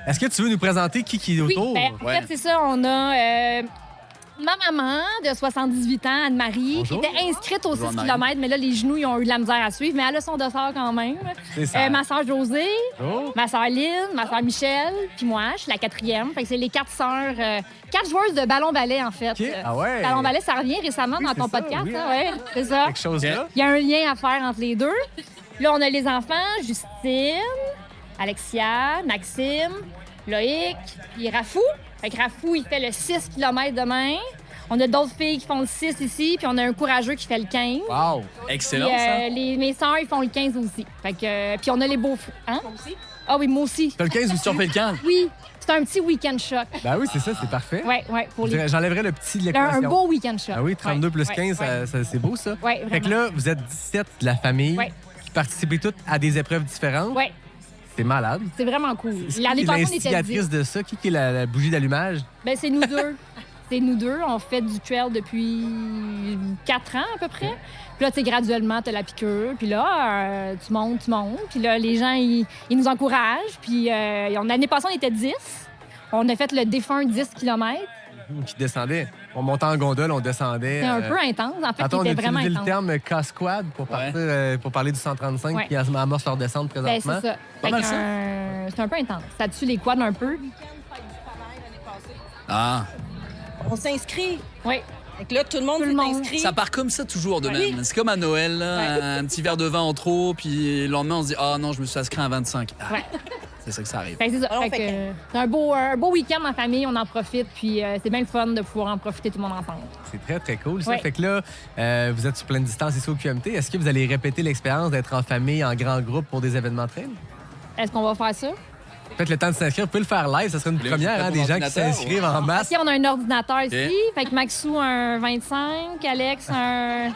Est-ce que tu veux nous présenter qui est Oui, autour? en fait, c'est ça. On a ma maman de 78 ans, Anne-Marie, qui Bonjour. était inscrite au 6 Bonjour, Anne-Marie. km, mais là, les genoux, ils ont eu de la misère à suivre. Mais elle a son dossard quand même. C'est ça. Ma soeur Josée, Oh. ma soeur Lynn, ma soeur Michel, puis moi, je suis la 4e. Fait que c'est les 4 sœurs, 4 joueuses de ballon-ballet, en fait. OK. Ah ouais. Ballon-ballet, ça revient récemment Oui, dans c'est ton ça, podcast. oui, hein, hein. ouais, c'est ça. Quelque chose là. Il y a un lien à faire entre les deux. Là, on a les enfants, Justine, Alexia, Maxime, Loïc, puis Rafou. Fait que Rafou, il fait le 6 km demain. On a d'autres filles qui font le 6 ici, puis on a un courageux qui fait le 15. Wow. Excellent, Puis, ça. mes sœurs, ils font le 15 aussi. Fait que, puis on a les beaux... Hein? Ah oui, moi aussi. T'as le 15 aussi? Tu refais le 15. Oui, c'est un petit week-end choc. Ben oui, c'est ça, c'est parfait. Oui, oui, pour les... J'enlèverais le petit de Un l'équation. beau week-end choc. Ah oui, 32 Ouais, plus ouais, 15, ouais. c'est beau, ça. Ouais, Fait que vraiment. là, vous êtes 17 de la famille Ouais. qui participez toutes à des épreuves différentes. Ouais, C'est malade. c'est vraiment cool. C'est L'année qui passée, on était 10. l'instigatrice de ça? Qui est la bougie d'allumage? Ben, c'est nous deux. C'est nous deux. On fait du trail depuis 4 ans à peu près. Puis là, tu sais, graduellement, tu as la piqûre. Puis là, tu montes. Puis là, les gens, ils nous encouragent. Puis l'année passée, on était 10. On a fait le défunt 10 km. Qui descendait. On montait en gondole, on descendait. C'était un peu intense. En fait, Attends, on a c'était vraiment utilisé le intense. terme K-Squad pour, pour parler du 135 Ouais. qui amorce leur descente Ben, présentement. c'est ça. Pas Fait mal, que, ça. c'est un peu intense. Ça tue les quads un peu. Ah, On s'inscrit. Oui. Fait que là, tout le monde Tout le s'est monde. inscrit. ça part comme ça toujours de Oui. même. C'est comme à Noël, là, un petit verre de vin en trop, puis le lendemain, on se dit « Ah non, je me suis inscrit à 25. Ah, Ouais. C'est ça que ça arrive. Fait que c'est ça. Alors, Fait que, fait c'est un beau week-end en famille. On en profite. Puis c'est bien le fun de pouvoir en profiter tout le monde ensemble. C'est très, très cool, ça. Ouais. Fait que là, vous êtes sur pleine distance ici au QMT. Est-ce que vous allez répéter l'expérience d'être en famille, en grand groupe pour des événements trail? Est-ce qu'on va faire ça? Faites le temps de s'inscrire. Vous pouvez le faire live. Ça serait une Voulez-vous première, faire hein, ton des gens qui ordinateur, s'inscrivent en masse. OK, on a un ordinateur ici. Fait que Maxou, un 25. Alex, un...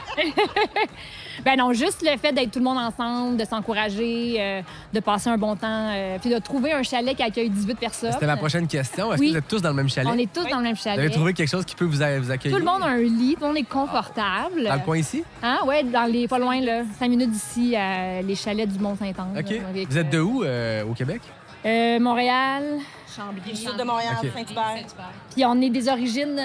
Ben non, juste le fait d'être tout le monde ensemble, de s'encourager, de passer un bon temps, puis de trouver un chalet qui accueille 18 personnes. C'était ma prochaine question. Est-ce Oui. que vous êtes tous dans le même chalet? On est tous dans le même Vous avez chalet. trouvé quelque chose qui peut vous accueillir? Tout le monde a un lit, tout le monde est confortable. Dans le coin ici? Hein? Ouais, dans les pas loin, là, 5 minutes d'ici, les chalets du Mont-Saint-Anne. OK. là, avec, Vous êtes de où au Québec? Montréal. Du sud de Montréal, OK. Saint-Hubert. Puis on est des origines...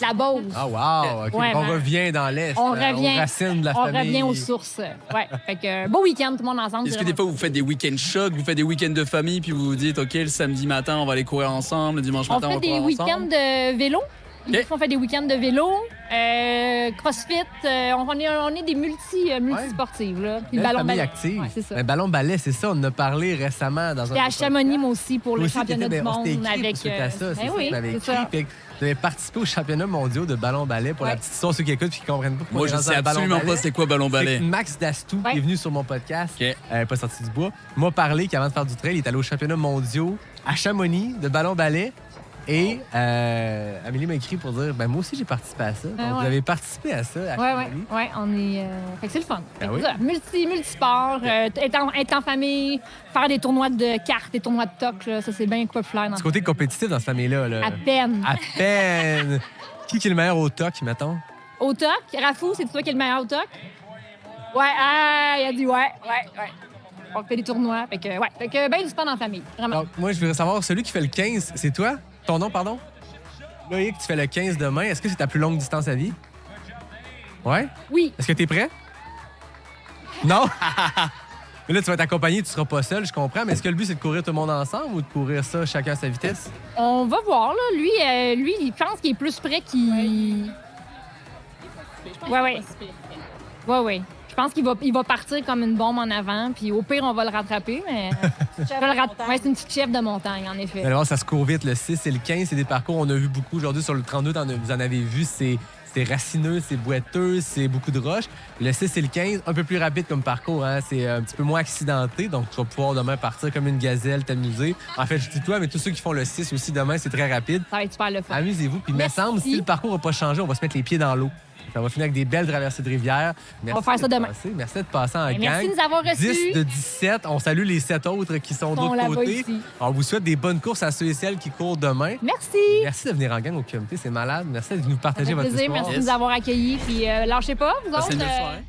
La Beauce. Ah, wow! OK. Ouais, on ben, revient dans l'Est. On hein, revient, aux racines de la on famille. revient aux sources. Ouais. Fait que beau week-end, tout le monde ensemble. Est-ce c'est que des vraiment fois, vous faites des week-ends chocs, vous faites des week-ends de famille, puis vous vous dites « OK, le samedi matin, on va aller courir ensemble, le dimanche On matin, on fait va des courir week-ends ensemble. de vélo. OK. Des fois, on fait des week-ends de vélo, crossfit. On est des multisportives. Là. Puis le Belle ballon famille ballet. active. Ouais, c'est ça. Un ballon ballet, c'est ça. On en a parlé récemment dans un... J'étais à Chamonix, moi aussi, pour Toi le aussi, championnat t'étais- du on s'était monde. écrit Avec, pour suite à ça. C'est ben ça oui, que tu m'avais c'est écrit. ça. Fait que vous avez participé aux championnats mondiaux de ballon ballet pour la Ouais. petite histoire, ceux qui écoutent et qui comprennent pas. pourquoi Moi, on est je rendu sais dans le ballon absolument ballet. pas c'est quoi ballon C'est ballet. Max Dastou Ouais. qui est venu sur mon podcast, OK. pas sorti du bois, m'a parlé qu'avant de faire du trail, il est allé aux championnats mondiaux à Chamonix de ballon ballet. Et Amélie m'a écrit pour dire moi aussi j'ai participé à ça. Donc Ah ouais. vous avez participé à ça à Ouais, Chamonix. ouais, on est. Fait que c'est le fun. Fait que oui. ça, multisport, être en famille, faire des tournois de cartes, des tournois de toc, là, ça c'est bien populaire. Dans Du côté compétitif dans cette famille-là. Là. À peine. À peine. Qui est le meilleur au toc, mettons? Au toc, Rafou, c'est toi qui es le meilleur au toc? Ouais, il a dit ouais. On fait des tournois. Fait que bien du sport en famille. Vraiment. Donc, moi, je voudrais savoir, celui qui fait le 15, c'est toi? Ton nom, pardon? Loïc, tu fais le 15 demain. Est-ce que c'est ta plus longue distance à vie? Ouais? Oui. Est-ce que t'es prêt? Non? Mais là, tu vas être accompagné, tu seras pas seul, je comprends. Mais est-ce que le but, c'est de courir tout le monde ensemble ou de courir ça chacun à sa vitesse? On va voir, là. Lui, il pense qu'il est plus près qu'il. Ouais. Je pense qu'il va partir comme une bombe en avant, puis au pire, on va le rattraper, mais. Ouais, c'est une petite chef de montagne, en effet. Vous allez voir, ça se court vite. Le 6 et le 15, c'est des parcours. On a vu beaucoup aujourd'hui sur le 32. Vous en avez vu, c'est racineux, c'est boiteux, c'est beaucoup de roches. Le 6 et le 15, un peu plus rapide comme parcours. Hein? C'est un petit peu moins accidenté. Donc, tu vas pouvoir demain partir comme une gazelle, t'amuser. En fait, je dis toi, mais tous ceux qui font le 6 aussi demain, c'est très rapide. Ça va être super le fun. Amusez-vous. Puis, il me Merci. semble, si le parcours n'a pas changé, on va se mettre les pieds dans l'eau. Ça va finir avec des belles traversées de rivière. Merci On va faire ça d'être demain. passé. Merci d'être passé en gang. Merci de nous avoir reçus. 10 de 17. On salue les 7 autres qui sont de Sont l'autre là-bas côté. ici. On vous souhaite des bonnes courses à ceux et celles qui courent demain. Merci. Merci de venir en gang au QMT, c'est malade. Merci de nous Ça partager fait votre plaisir. histoire. Merci de nous avoir accueillis. Puis lâchez pas, vous Passez autres. une belle soirée.